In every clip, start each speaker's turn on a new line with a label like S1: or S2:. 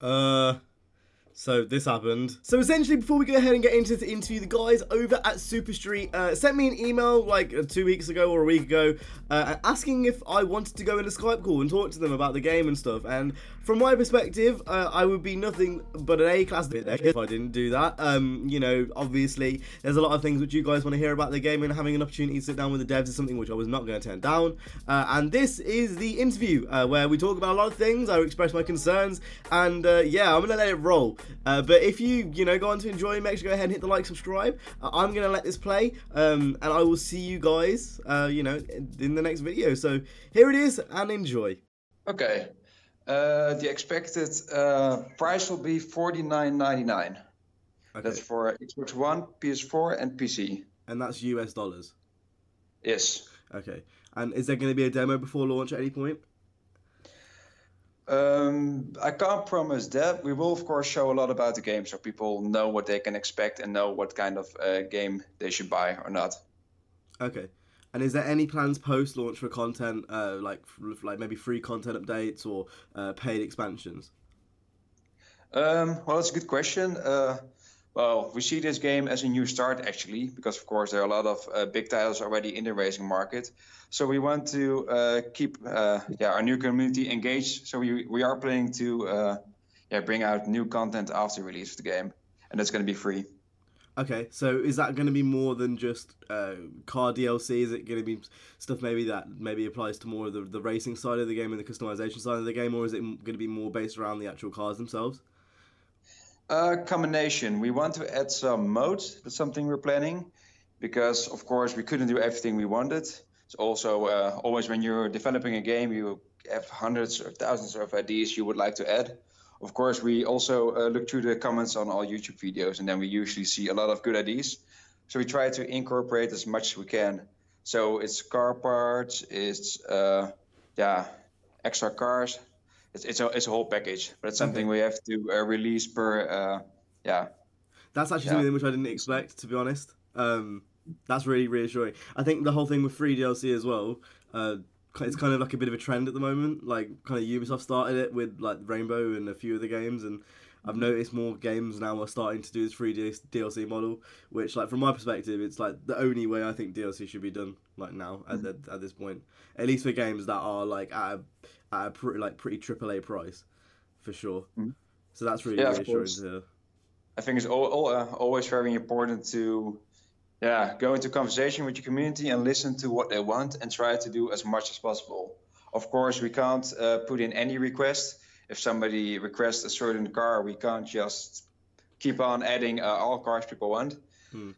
S1: Uh, so this happened. So essentially, before we go ahead and get into the interview, the guys over at Super Street sent me an email like 2 weeks ago or a week ago asking if I wanted to go in a Skype call and talk to them about the game and stuff. And from my perspective, I would be nothing but an A-class if I didn't do that. You know, obviously, there's a lot of things which you guys want to hear about the game, and having an opportunity to sit down with the devs is something which I was not going to turn down. And this is the interview where we talk about a lot of things. I express my concerns, and yeah, I'm gonna let it roll. But if you go on to enjoy, make sure to go ahead and hit the like, subscribe. I'm gonna let this play, and I will see you guys, in the next video. So here it is, and enjoy.
S2: Okay. The expected price will be $49.99.
S1: Okay.
S2: That's for Xbox One, PS4, and PC.
S1: And that's US dollars.
S2: Yes.
S1: Okay. And is there going to be a demo before launch at any point?
S2: I can't promise that. We will, of course, show a lot about the game so people know what they can expect and know what kind of game they should buy or not.
S1: Okay. And is there any plans post-launch for content, like maybe free content updates or paid expansions?
S2: Well, that's a good question. Well, we see this game as a new start, actually, because, of course, there are a lot of big titles already in the racing market. So we want to keep our new community engaged. So we are planning to bring out new content after release of the game, and that's going to be free.
S1: Okay, so is that going to be more than just car DLC? Is it going to be stuff maybe that maybe applies to more of the racing side of the game and the customization side of the game, or is it going to be more based around the actual cars themselves?
S2: Combination. We want to add some modes. That's something we're planning, because of course we couldn't do everything we wanted. It's also always when you're developing a game, you have hundreds or thousands of ideas you would like to add. Of course, we also look through the comments on all YouTube videos, and then we usually see a lot of good ideas. So we try to incorporate as much as we can. So it's car parts, it's extra cars. It's a whole package, but it's something we have to release per
S1: That's actually something which I didn't expect, to be honest. That's really reassuring. I think the whole thing with free DLC as well, it's kind of like a bit of a trend at the moment. Like, kind of Ubisoft started it with like Rainbow and a few of the games, and I've noticed more games now are starting to do this free DLC model, which, like, from my perspective, it's like the only way I think DLC should be done, like now at this point. At least for games that are like at a pretty AAA price, for sure. Mm-hmm. So that's really reassuring to hear.
S2: I think it's always very important to go into conversation with your community and listen to what they want and try to do as much as possible. Of course, we can't put in any request. If somebody requests a certain car, we can't just keep on adding all cars people want.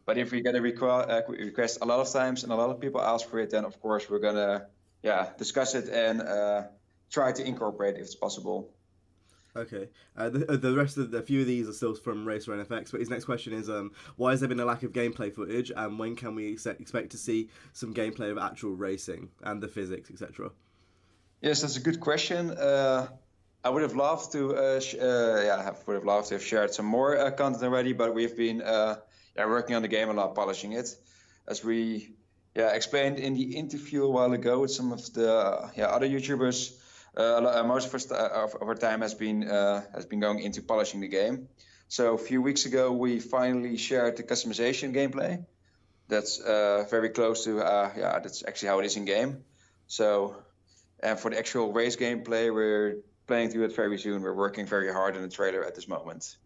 S2: But if we get a request a lot of times and a lot of people ask for it, then of course we're gonna discuss it and try to incorporate if it's possible.
S1: Okay. The rest of a few of these are still from Racer NFX, but his next question is, why has there been a lack of gameplay footage, and when can we expect to see some gameplay of actual racing and the physics, etc.?
S2: Yes, that's a good question. I would have loved to have shared some more content already, but we've been working on the game a lot, polishing it, as we explained in the interview a while ago with some of the other YouTubers. Most of our time has been going into polishing the game. So a few weeks ago, we finally shared the customization gameplay. That's very close to that's actually how it is in game. So, and for the actual race gameplay, we're planning to do it very soon. We're working very hard on the trailer at this moment,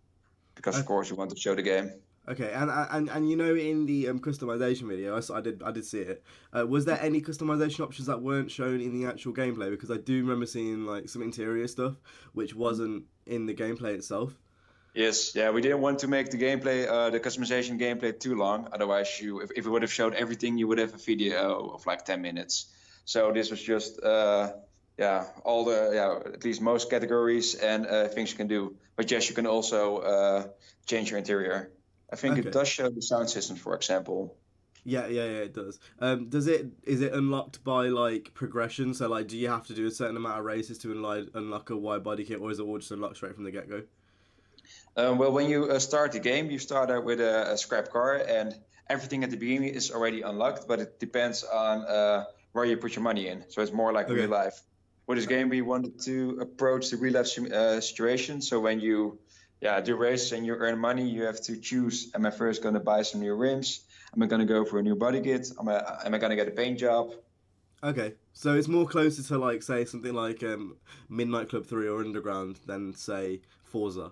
S2: because of course we want to show the game.
S1: Okay, and in the customization video, I did see it. Was there any customization options that weren't shown in the actual gameplay? Because I do remember seeing like some interior stuff which wasn't in the gameplay itself.
S2: Yes, we didn't want to make the gameplay, the customization gameplay, too long. Otherwise, if we would have showed everything, you would have a video of like 10 minutes. So this was just all the at least most categories and things you can do. But yes, you can also change your interior. I think it does show the sound system, for example.
S1: Yeah, it does. Is it unlocked by like progression? So like, do you have to do a certain amount of races to unlock a wide body kit, or is it all just unlocked straight from the get go?
S2: Well, when you start the game, you start out with a scrap car, and everything at the beginning is already unlocked. But it depends on where you put your money in. So it's more like real life. with this game, we wanted to approach the real life situation. So when you do races and you earn money, you have to choose: am I first going to buy some new rims? Am I going to go for a new body kit? Am I going to get a paint job?
S1: Okay, so it's more closer to like say something like Midnight Club 3 or Underground than say Forza.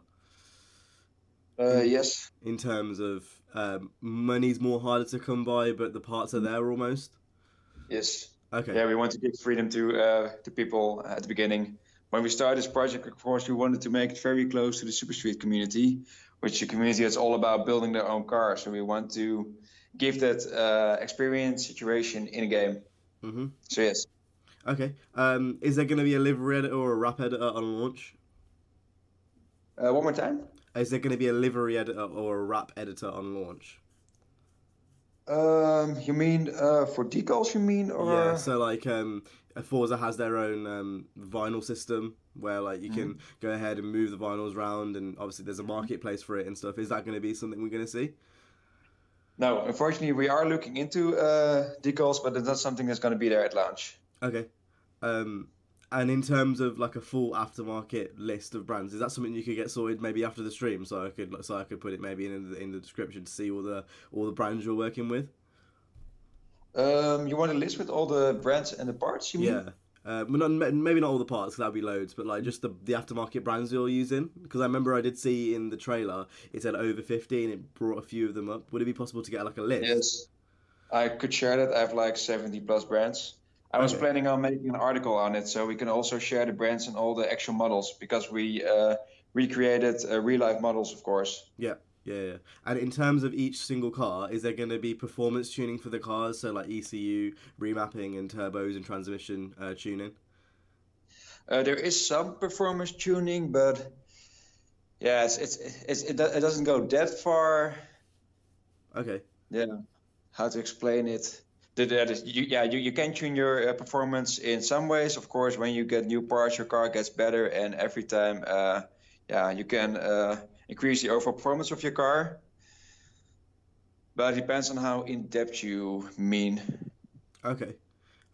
S2: Yes.
S1: In terms of money's more harder to come by, but the parts are there almost.
S2: Yes.
S1: Okay.
S2: Yeah, we want to give freedom to people at the beginning. When we started this project, of course, we wanted to make it very close to the Super Street community, which is a community that's all about building their own cars. So we want to give that experience situation in a game.
S1: Mm-hmm.
S2: So yes.
S1: Okay. Is there going to be a livery editor or a wrap editor on launch?
S2: One more time.
S1: Is there going to be a livery editor or a wrap editor on launch?
S2: You mean for decals? You mean, or
S1: Yeah, so like Forza has their own vinyl system where like you can go ahead and move the vinyls around, and obviously there's a marketplace for it and stuff. Is that going to be something we're going to see?
S2: No, unfortunately, we are looking into decals, but it's not something that's going to be there at launch.
S1: Okay. And in terms of like a full aftermarket list of brands, is that something you could get sorted maybe after the stream, so I could put it maybe in the description to see all the brands you're working with?
S2: You want a list with all the brands and the parts, you mean?
S1: Yeah. Maybe not all the parts, 'cause that'd be loads, but like just the aftermarket brands you're using. Because I remember I did see in the trailer it said over 50 and it brought a few of them up. Would it be possible to get like a list?
S2: Yes, I could share that. I have like 70 plus brands. I was planning on making an article on it, so we can also share the brands and all the actual models, because we recreated real life models, of course.
S1: Yeah. And in terms of each single car, is there going to be performance tuning for the cars? So like ECU, remapping, and turbos and transmission tuning?
S2: There is some performance tuning, but yeah, it doesn't go that far.
S1: Okay.
S2: Yeah, how to explain it? You can tune your performance in some ways. Of course, when you get new parts, your car gets better, and every time, you can increase the overall performance of your car. But it depends on how in depth you mean.
S1: Okay.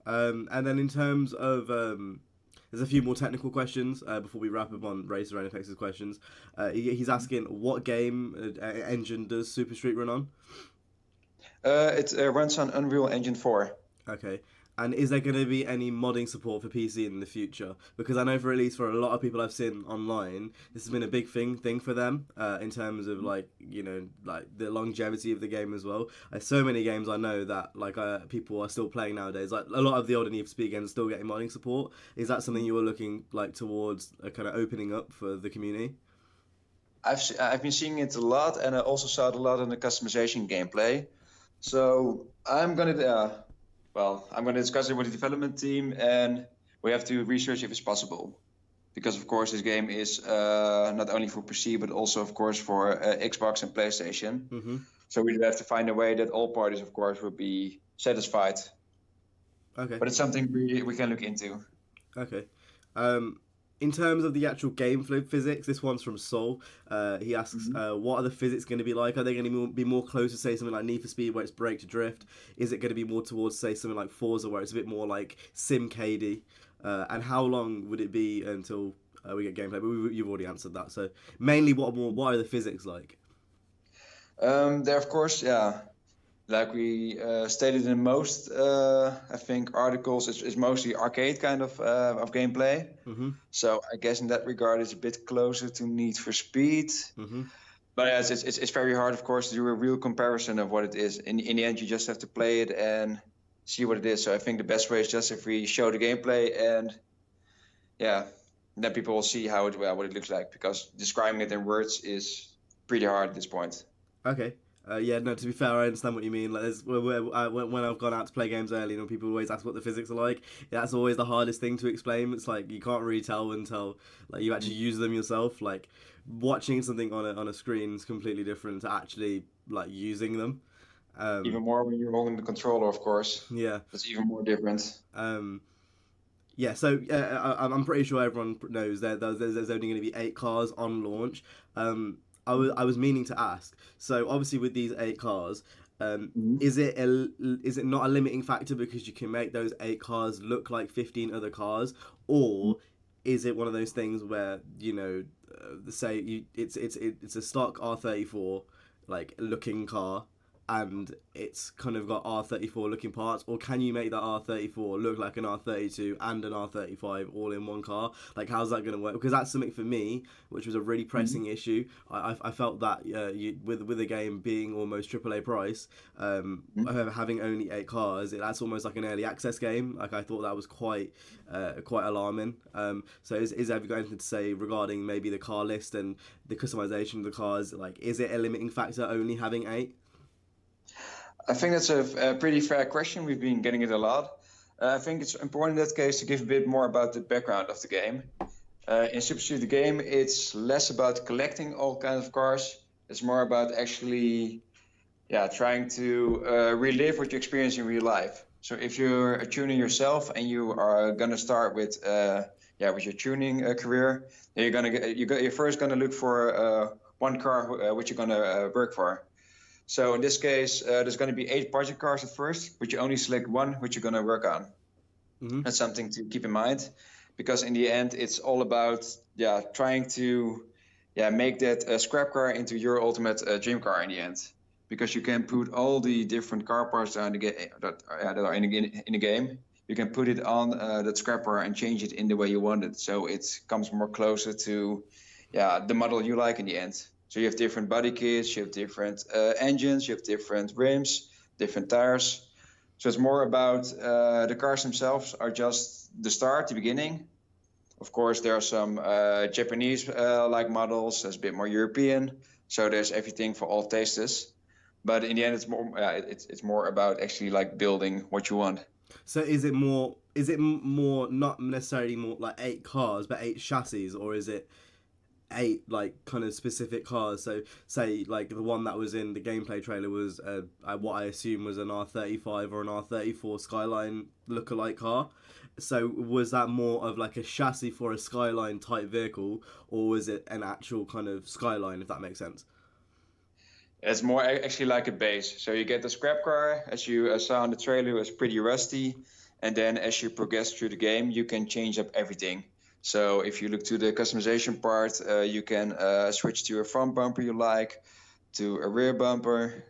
S1: And then in terms of there's a few more technical questions before we wrap up on Racer and NFX's questions. He's asking what game engine does Super Street run on?
S2: It runs on Unreal Engine 4.
S1: Okay. And is there going to be any modding support for PC in the future? Because I know for at least for a lot of people I've seen online, this has been a big thing for them in terms of like the longevity of the game as well. There's so many games I know that like people are still playing nowadays. Like a lot of the older Need for Speed games are still getting modding support. Is that something you were looking like towards kind of opening up for the community?
S2: I've been seeing it a lot, and I also saw it a lot in the customization gameplay. So I'm gonna discuss it with the development team, and we have to research if it's possible, because of course this game is not only for PC but also of course for Xbox and PlayStation.
S1: Mm-hmm.
S2: So we have to find a way that all parties, of course, will be satisfied.
S1: Okay.
S2: But it's something we can look into.
S1: Okay. In terms of the actual game flow physics, this one's from Sol. He asks, what are the physics going to be like? Are they going to be more close to, say, something like Need for Speed, where it's brake to drift? Is it going to be more towards, say, something like Forza, where it's a bit more like Sim KD? And how long would it be until we get gameplay? But you've already answered that. So mainly, what are the physics like?
S2: There, of course, yeah. Like we stated in most, I think, articles, it's mostly arcade kind of gameplay.
S1: Mm-hmm.
S2: So I guess in that regard, it's a bit closer to Need for Speed.
S1: Mm-hmm.
S2: But yeah, it's very hard, of course, to do a real comparison of what it is. In the end, you just have to play it and see what it is. So I think the best way is just if we show the gameplay, and then people will see what it looks like, because describing it in words is pretty hard at this point.
S1: Okay. No, to be fair, I understand what you mean. Like, when I've gone out to play games early, people always ask what the physics are like. That's always the hardest thing to explain. It's like you can't really tell until like you actually use them yourself. Like watching something on a screen is completely different to actually like using them.
S2: Even more when you're holding the controller, of course.
S1: Yeah,
S2: that's even more different.
S1: Yeah, so I'm pretty sure everyone knows that there's only going to be 8 cars on launch. I was meaning to ask. So obviously with these 8 cars, is it not a limiting factor because you can make those 8 cars look like 15 other cars, or is it one of those things where say it's a stock R34 like looking car, and it's kind of got R34 looking parts, or can you make that R34 look like an R32 and an R35 all in one car? Like, how's that going to work? Because that's something for me, which was a really pressing issue. I felt that with a game being almost AAA price, having only 8 cars, that's almost like an early access game. Like, I thought that was quite alarming. So have you got anything to say regarding maybe the car list and the customization of the cars? Like, is it a limiting factor only having 8?
S2: I think that's a pretty fair question. We've been getting it a lot. I think it's important in that case to give a bit more about the background of the game. In Super Street, the game, it's less about collecting all kinds of cars. It's more about actually, trying to relive what you experience in real life. So if you're a tuner yourself and you are gonna start with your tuning career, then you're first gonna look for one car which you're gonna work for. So in this case, there's going to be 8 project cars at first, but you only select one which you're going to work on. That's something to keep in mind, because in the end, it's all about trying to make that scrap car into your ultimate dream car in the end. Because you can put all the different car parts that are in the game. You can put it on that scrap car and change it in the way you want it. So it comes more closer to the model you like in the end. So you have different body kits, you have different engines, you have different rims, different tires. So it's more about the cars themselves are just the start, the beginning. Of course, there are some Japanese like models. There's a bit more European. So there's everything for all tastes. But in the end, it's more about actually like building what you want.
S1: So is it more not necessarily more like 8 cars, but 8 chassis, or is it 8 like kind of specific cars? So say like the one that was in the gameplay trailer was what I assume was an R35 or an R34 Skyline lookalike car. So was that more of like a chassis for a Skyline type vehicle, or was it an actual kind of Skyline, if that makes sense?
S2: It's more actually like a base. So you get the scrap car, as you saw in the trailer, was pretty rusty, and then as you progress through the game, you can change up everything. So if you look to the customization part, you can switch to a front bumper you like, to a rear bumper.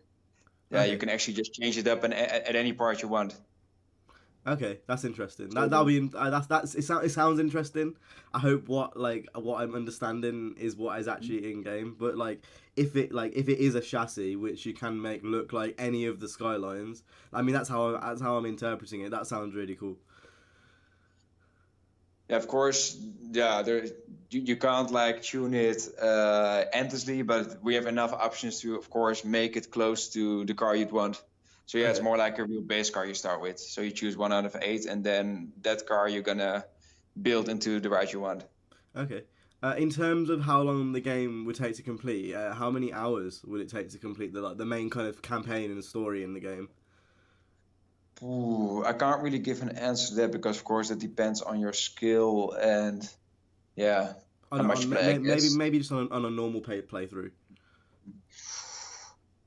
S2: You can actually just change it up and at any part you want.
S1: Okay, that's interesting. That'll be it sounds interesting. I hope what I'm understanding is what is actually in game. But like if it is a chassis which you can make look like any of the Skylines, I mean that's how I'm interpreting it. That sounds really cool.
S2: Yeah, of course. Yeah, you can't like tune it endlessly, but we have enough options to, of course, make it close to the car you'd want. So yeah, It's more like a real base car you start with. So you choose 1 out of 8, and then that car you're gonna build into the ride you want.
S1: Okay. In terms of how long the game would take to complete, how many hours would it take to complete the main kind of campaign and story in the game?
S2: Ooh, I can't really give an answer to that because, of course, it depends on your skill and how much you play.
S1: Maybe just on a normal playthrough.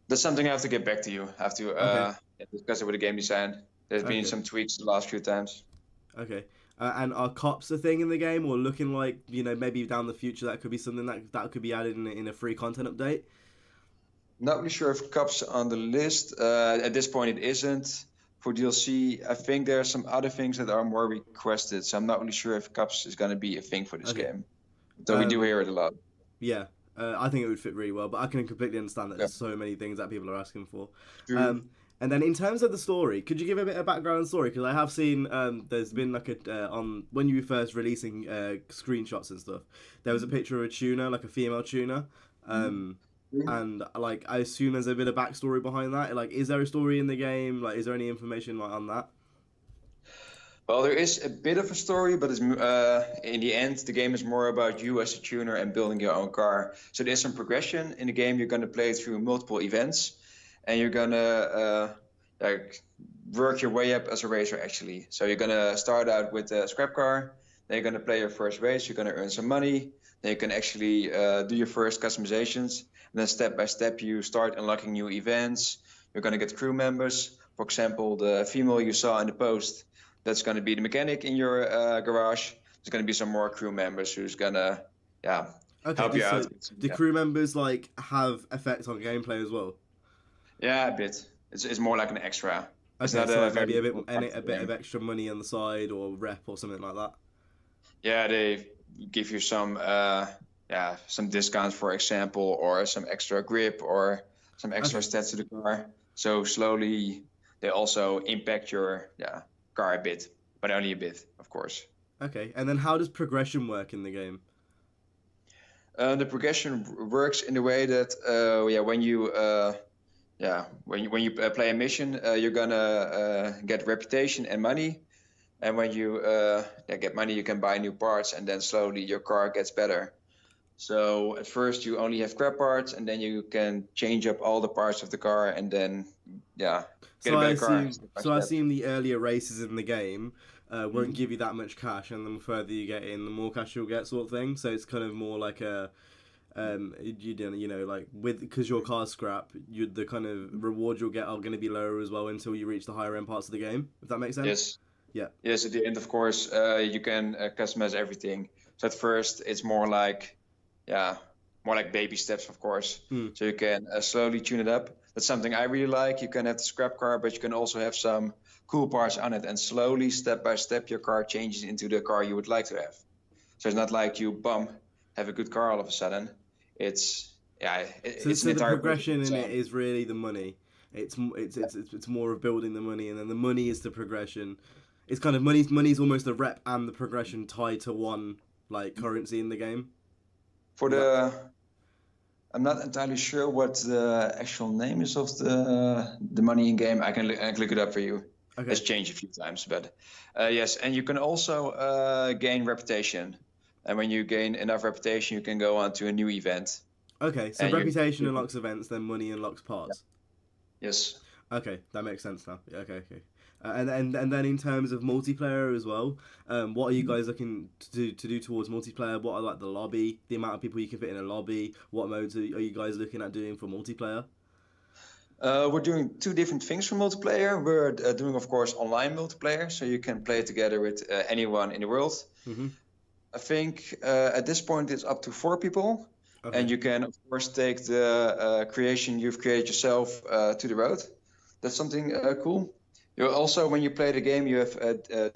S2: That's something I have to get back to you. I have to discuss it with the game design. There's been some tweaks the last few times.
S1: Okay. And are cops a thing in the game, or looking like, maybe down the future that could be something that could be added in a free content update?
S2: Not really sure if cops are on the list. At this point, it isn't. For DLC, I think there are some other things that are more requested, so I'm not really sure if cops is going to be a thing for this game. Though we do hear it a lot.
S1: Yeah, I think it would fit really well, but I can completely understand that there's so many things that people are asking for. And then in terms of the story, could you give a bit of background on the story? Because I have seen there's been like on when you were first releasing screenshots and stuff, there was a picture of a tuner, like a female tuner. And like I assume there's a bit of backstory behind that. Like, is there a story in the game? Like, is there any information on that?
S2: Well, there is a bit of a story, but it's, in the end, the game is more about you as a tuner and building your own car. So there's some progression in the game. You're going to play through multiple events, and you're going to work your way up as a racer, actually. So you're going to start out with a scrap car. Then you're going to play your first race. You're going to earn some money. Then you can actually do your first customizations. And then step by step, you start unlocking new events. You're going to get crew members. For example, the female you saw in the post, that's going to be the mechanic in your garage. there's gonna be some more crew members who's gonna help you out.
S1: Do crew members like have effect on gameplay as well?
S2: Yeah, a bit. It's more like an extra. It's
S1: Okay,
S2: not
S1: so
S2: a
S1: like maybe
S2: very
S1: a bit of extra money on the side or rep or something like that.
S2: Yeah, they give you some discounts, for example, or some extra grip or some extra stats to the car. So slowly they also impact your car a bit, but only a bit, of course.
S1: Okay, and then how does progression work in the game?
S2: The progression works in the way that when you play a mission, you're gonna get reputation and money, and when you get money, you can buy new parts, and then slowly your car gets better. So at first you only have scrap parts, and then you can change up all the parts of the car, and then get a better car.
S1: So I assume the earlier races in the game won't give you that much cash, and the further you get in, the more cash you'll get, sort of thing. So it's kind of more like a because your car's scrap, the kind of rewards you'll get are going to be lower as well until you reach the higher end parts of the game. If that makes sense.
S2: Yes.
S1: Yeah.
S2: Yes, at the end, of course, you can customize everything. So at first, it's more like baby steps, of course. So you can slowly tune it up. That's something I really like. You can have the scrap car, but you can also have some cool parts on it, and slowly, step by step, your car changes into the car you would like to have. So it's not like you have a good car all of a sudden. It's
S1: the progression in it is really the money. It's more of building the money, and then the money is the progression. It's kind of money's almost the rep and the progression tied to one like currency in the game.
S2: I'm not entirely sure what the actual name is of the money in game. I can look it up for you. Okay. It's changed a few times, but yes, and you can also gain reputation. And when you gain enough reputation, you can go on to a new event.
S1: Okay, so reputation unlocks events, then money unlocks parts.
S2: Yeah. Yes.
S1: Okay, that makes sense now. Yeah, okay. And then in terms of multiplayer as well, what are you guys looking to do towards multiplayer? What are like the lobby, the amount of people you can fit in a lobby? What modes are you guys looking at doing for multiplayer?
S2: We're doing two different things for multiplayer. We're doing, of course, online multiplayer, so you can play together with anyone in the world. Mm-hmm. I think at this point it's up to 4 people, and you can, of course, take the creation you've created yourself to the road. That's something cool. You also, when you play the game, you have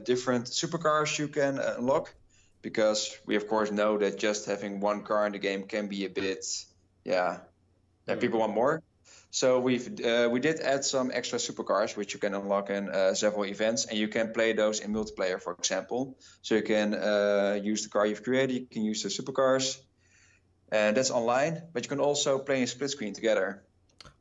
S2: different supercars you can unlock, because we, of course, know that just having one car in the game can be a bit, people want more. So we did add some extra supercars which you can unlock in several events, and you can play those in multiplayer, for example. So you can use the car you've created, you can use the supercars, and that's online. But you can also play in split screen together.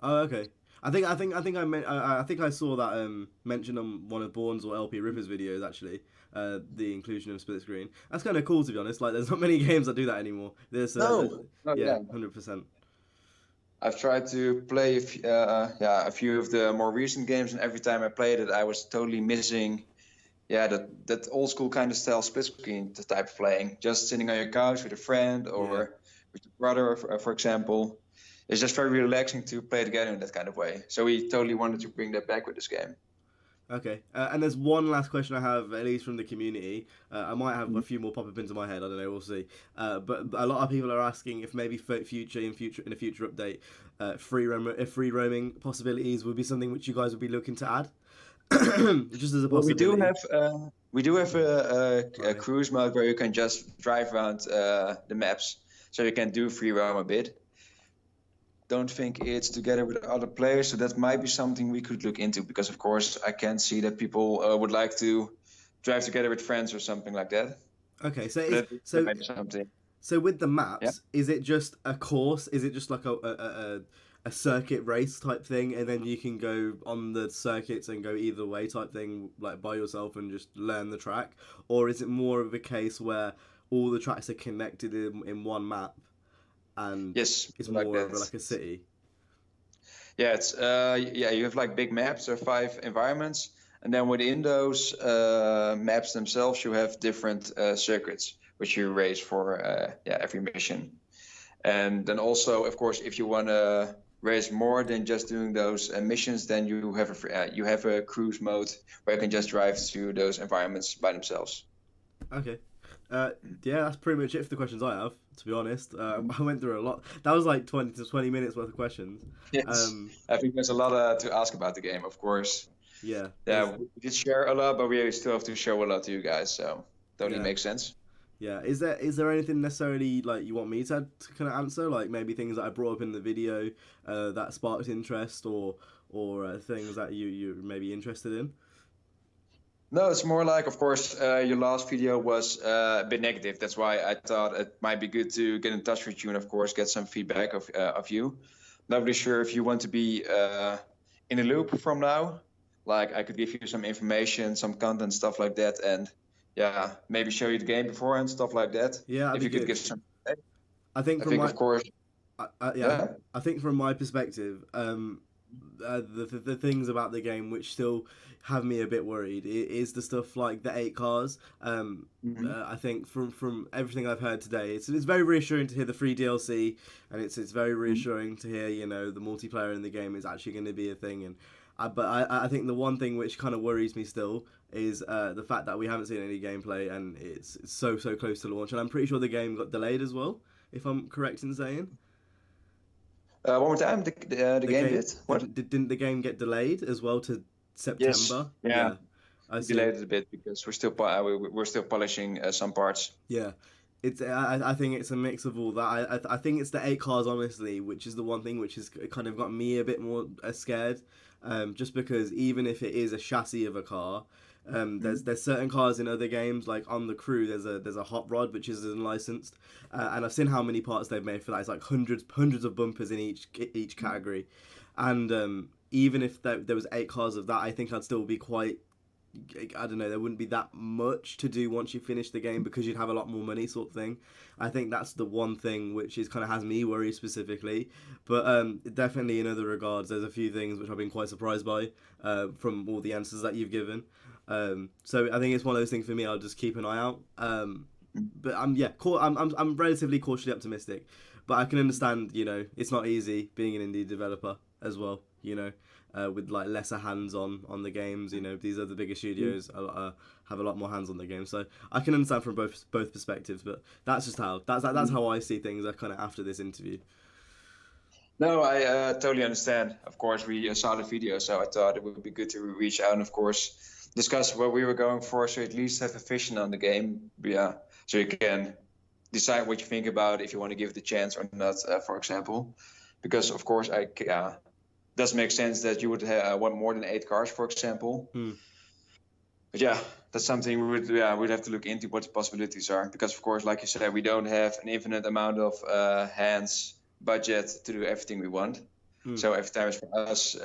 S1: Oh, okay. I think I saw that mentioned on one of Bourne's or LP Ripper's videos actually. The inclusion of split screen. That's kind of cool, to be honest. Like, there's not many games that do that anymore. There's 100%.
S2: I've tried to play a few of the more recent games, and every time I played it, I was totally missing that old school kind of style split screen type of playing. Just sitting on your couch with a friend or with your brother, for example. It's just very relaxing to play together in that kind of way. So we totally wanted to bring that back with this game.
S1: Okay, and there's one last question I have, at least from the community. I might have a few more pop up into my head. I don't know. We'll see. But a lot of people are asking if maybe in a future update, free roaming possibilities would be something which you guys would be looking to add, just as a possibility.
S2: Well, we do have a cruise mode where you can just drive around the maps, so you can do free roam a bit. Don't think it's together with other players, so that might be something we could look into, because of course I can see that people would like to drive together with friends or something like that.
S1: Okay, so with the maps, is it just a course? Is it just like a circuit race type thing, and then you can go on the circuits and go either way type thing, like by yourself and just learn the track? Or is it more of a case where all the tracks are connected in one map? And
S2: yes,
S1: it's more of like a city.
S2: Yeah, it's you have like big maps or 5 environments, and then within those maps themselves you have different circuits which you race for every mission. And then also, of course, if you want to race more than just doing those missions, then you have a cruise mode where you can just drive to those environments by themselves.
S1: Okay. Yeah, that's pretty much it for the questions I have, to be honest. I went through a lot. That was like 20 to 20 minutes worth of questions.
S2: Yes,
S1: Um,
S2: I think there's a lot to ask about the game, of course.
S1: yeah,
S2: Yeah, we did share a lot, but we still have to show a lot to you guys, so totally
S1: yeah,
S2: makes sense.
S1: yeah. Is there anything necessarily like you want me to kind of answer? Like maybe things that I brought up in the video that sparked interest, or things that you may be interested in?
S2: No, it's more like, of course, your last video was a bit negative. That's why I thought it might be good to get in touch with you and, of course, get some feedback of you. Not really sure if you want to be in a loop from now. Like, I could give you some information, some content, stuff like that, and yeah, maybe show you the game beforehand, stuff like that.
S1: Yeah, that'd
S2: If
S1: be
S2: you could
S1: good.
S2: give some feedback.
S1: I think
S2: I
S1: from
S2: think,
S1: my
S2: of course,
S1: yeah,
S2: yeah.
S1: I think from my perspective, the things about the game which still have me a bit worried is the stuff like the 8 cars.
S2: Mhm.
S1: I think from everything I've heard today, it's very reassuring to hear the free DLC, and it's very reassuring to hear the multiplayer in the game is actually going to be a thing. And I think the one thing which kind of worries me still is the fact that we haven't seen any gameplay, and it's so close to launch, and I'm pretty sure the game got delayed as well, if I'm correct in saying.
S2: One more time, the
S1: The
S2: game
S1: game
S2: did? What?
S1: didn't the game get delayed as well to
S2: Yes.
S1: September?
S2: Yeah.
S1: Yeah, I see.
S2: Delayed it a bit because we're still polishing some parts.
S1: Yeah, I think it's a mix of all that. I think it's the 8 cars honestly, which is the one thing which has kind of got me a bit more scared. Just because even if it is a chassis of a car, there's certain cars in other games like on the crew. There's a hot rod which is unlicensed, and I've seen how many parts they've made for that. It's like hundreds of bumpers in each category, and even if there was 8 cars of that, I think I'd still be quite. I don't know, there wouldn't be that much to do once you finish the game because you'd have a lot more money, sort of thing. I think that's the one thing which is kind of has me worried specifically. But definitely in other regards, there's a few things which I've been quite surprised by from all the answers that you've given. So I think it's one of those things for me. I'll just keep an eye out. But I'm relatively cautiously optimistic. But I can understand, it's not easy being an indie developer as well. With like lesser hands on the games. These are the bigger studios have a lot more hands on the game, so I can understand from both perspectives. But that's just that's how I see things. Kind of after this interview.
S2: No, I totally understand. Of course, we saw the video, so I thought it would be good to reach out and, of course, discuss what we were going for, so at least have a vision on the game. Yeah, so you can decide what you think about if you want to give it a chance or not, for example. Because, of course, does make sense that you would want more than 8 cars, for example. But yeah, that's something we'd have to look into what the possibilities are. Because, of course, like you said, we don't have an infinite amount of hands, budget to do everything we want. So every time is for us,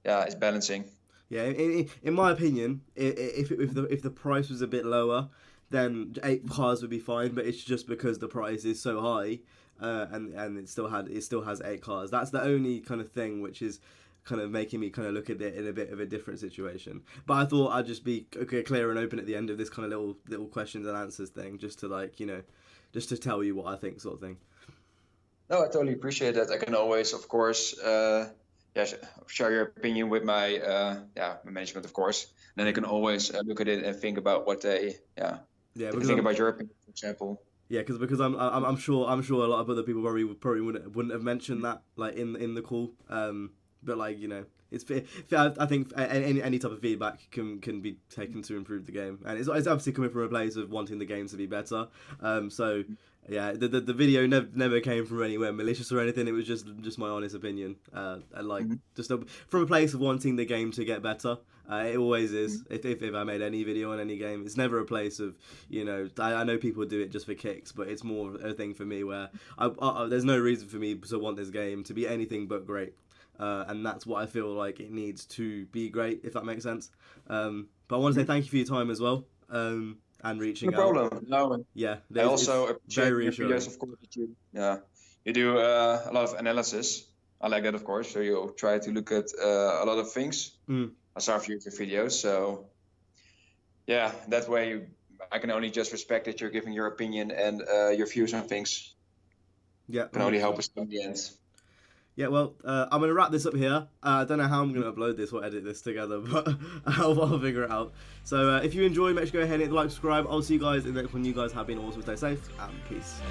S2: it's balancing.
S1: Yeah, in my opinion, if the price was a bit lower, then 8 cars would be fine. But it's just because the price is so high. And it still has 8 cars. That's the only kind of thing which is kind of making me kind of look at it in a bit of a different situation. But I thought I'd just be clear and open at the end of this kind of little questions and answers thing, just to just to tell you what I think, sort of thing.
S2: No, I totally appreciate that. I can always, of course, share your opinion with my management, of course. Then I can always look at it and think about what they think about your opinion, for example.
S1: Yeah, because I'm sure a lot of other people probably wouldn't have mentioned that like in the call. But like it's I think any type of feedback can be taken to improve the game, and it's obviously coming from a place of wanting the game to be better. So yeah, the video never came from anywhere malicious or anything. It was just my honest opinion, and like from a place of wanting the game to get better. It always is. If I made any video on any game, it's never a place of I know people do it just for kicks, but it's more a thing for me where there's no reason for me to want this game to be anything but great, and that's what I feel like it needs to be great, if that makes sense. But I want to say thank you for your time as well, and reaching out.
S2: No problem. No.
S1: Yeah.
S2: I also appreciate your videos, of course. You do a lot of analysis. I like that, of course. So you try to look at a lot of things. I saw a few of your videos, so yeah, that way I can only just respect that you're giving your opinion and your views on things.
S1: Yeah,
S2: can only help us in the end.
S1: Yeah, well, I'm going to wrap this up here. I don't know how I'm going to upload this or edit this together, but I'll figure it out. So if you enjoy, make sure to go ahead and hit the like, subscribe. I'll see you guys in the next one. You guys have been awesome. Stay safe and peace.